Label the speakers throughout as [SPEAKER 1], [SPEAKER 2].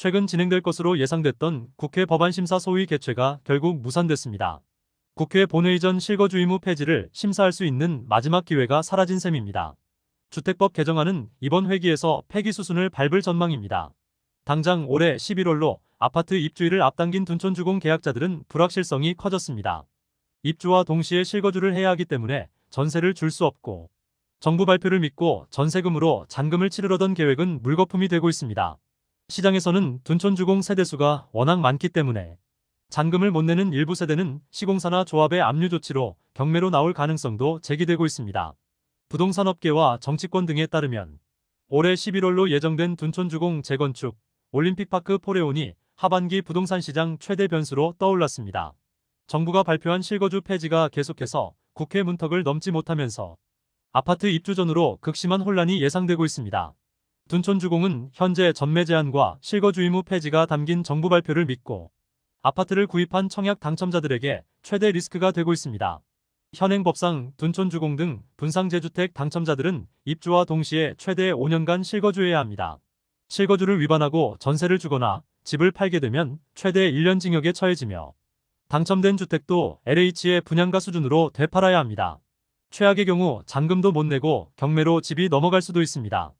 [SPEAKER 1] 최근 진행될 것으로 예상됐던 국회 법안심사 소위 개최가 결국 무산됐습니다. 국회 본회의 전 실거주 의무 폐지를 심사할 수 있는 마지막 기회가 사라진 셈입니다. 주택법 개정안은 이번 회기에서 폐기 수순을 밟을 전망입니다. 당장 올해 11월로 아파트 입주일을 앞당긴 둔촌주공 계약자들은 불확실성이 커졌습니다. 입주와 동시에 실거주를 해야 하기 때문에 전세를 줄 수 없고, 정부 발표를 믿고 전세금으로 잔금을 치르려던 계획은 물거품이 되고 있습니다. 시장에서는 둔촌주공 세대수가 워낙 많기 때문에 잔금을 못 내는 일부 세대는 시공사나 조합의 압류 조치로 경매로 나올 가능성도 제기되고 있습니다. 부동산업계와 정치권 등에 따르면 올해 11월로 예정된 둔촌주공 재건축 올림픽파크 포레온이 하반기 부동산 시장 최대 변수로 떠올랐습니다. 정부가 발표한 실거주 폐지가 계속해서 국회 문턱을 넘지 못하면서 아파트 입주 전후로 극심한 혼란이 예상되고 있습니다. 둔촌주공은 현재 전매 제한과 실거주 의무 폐지가 담긴 정부 발표를 믿고 아파트를 구입한 청약 당첨자들에게 최대 리스크가 되고 있습니다. 현행 법상 둔촌주공 등 분상재주택 당첨자들은 입주와 동시에 최대 5년간 실거주해야 합니다. 실거주를 위반하고 전세를 주거나 집을 팔게 되면 최대 1년 징역에 처해지며 당첨된 주택도 LH의 분양가 수준으로 되팔아야 합니다. 최악의 경우 잔금도 못 내고 경매로 집이 넘어갈 수도 있습니다.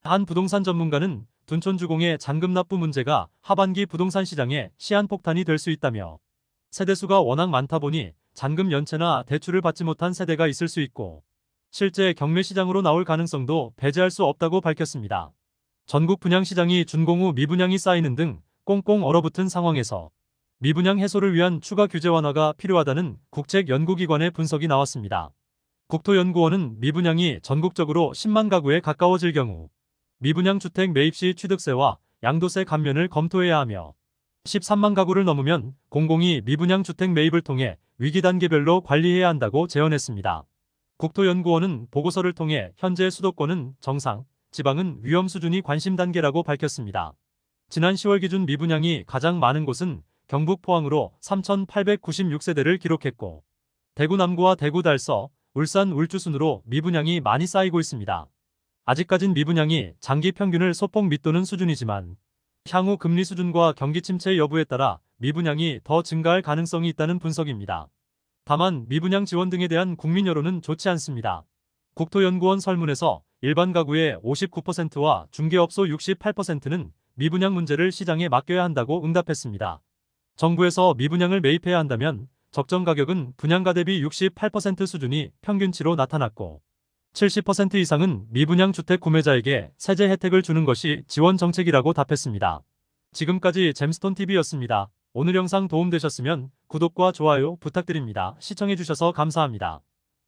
[SPEAKER 1] 한 부동산 전문가는 둔촌주공의 잔금 납부 문제가 하반기 부동산 시장에 시한폭탄이 될 수 있다며 세대수가 워낙 많다 보니 잔금 연체나 대출을 받지 못한 세대가 있을 수 있고 실제 경매 시장으로 나올 가능성도 배제할 수 없다고 밝혔습니다. 전국 분양시장이 준공 후 미분양이 쌓이는 등 꽁꽁 얼어붙은 상황에서 미분양 해소를 위한 추가 규제 완화가 필요하다는 국책연구기관의 분석이 나왔습니다. 국토연구원은 미분양이 전국적으로 10만 가구에 가까워질 경우 미분양 주택 매입 시 취득세와 양도세 감면을 검토해야 하며 13만 가구를 넘으면 공공이 미분양 주택 매입을 통해 위기 단계별로 관리해야 한다고 제언했습니다. 국토연구원은 보고서를 통해 현재 수도권은 정상, 지방은 위험 수준이 관심 단계라고 밝혔습니다. 지난 10월 기준 미분양이 가장 많은 곳은 경북 포항으로 3,896세대를 기록했고 대구 남구와 대구 달서, 울산 울주 순으로 미분양이 많이 쌓이고 있습니다. 아직까진 미분양이 장기 평균을 소폭 밑도는 수준이지만 향후 금리 수준과 경기 침체 여부에 따라 미분양이 더 증가할 가능성이 있다는 분석입니다. 다만 미분양 지원 등에 대한 국민 여론은 좋지 않습니다. 국토연구원 설문에서 일반 가구의 59%와 중개업소 68%는 미분양 문제를 시장에 맡겨야 한다고 응답했습니다. 정부에서 미분양을 매입해야 한다면 적정 가격은 분양가 대비 68% 수준이 평균치로 나타났고 70% 이상은 미분양 주택 구매자에게 세제 혜택을 주는 것이 지원 정책이라고 답했습니다. 지금까지 잼스톤TV였습니다. 오늘 영상 도움되셨으면 구독과 좋아요 부탁드립니다. 시청해주셔서 감사합니다.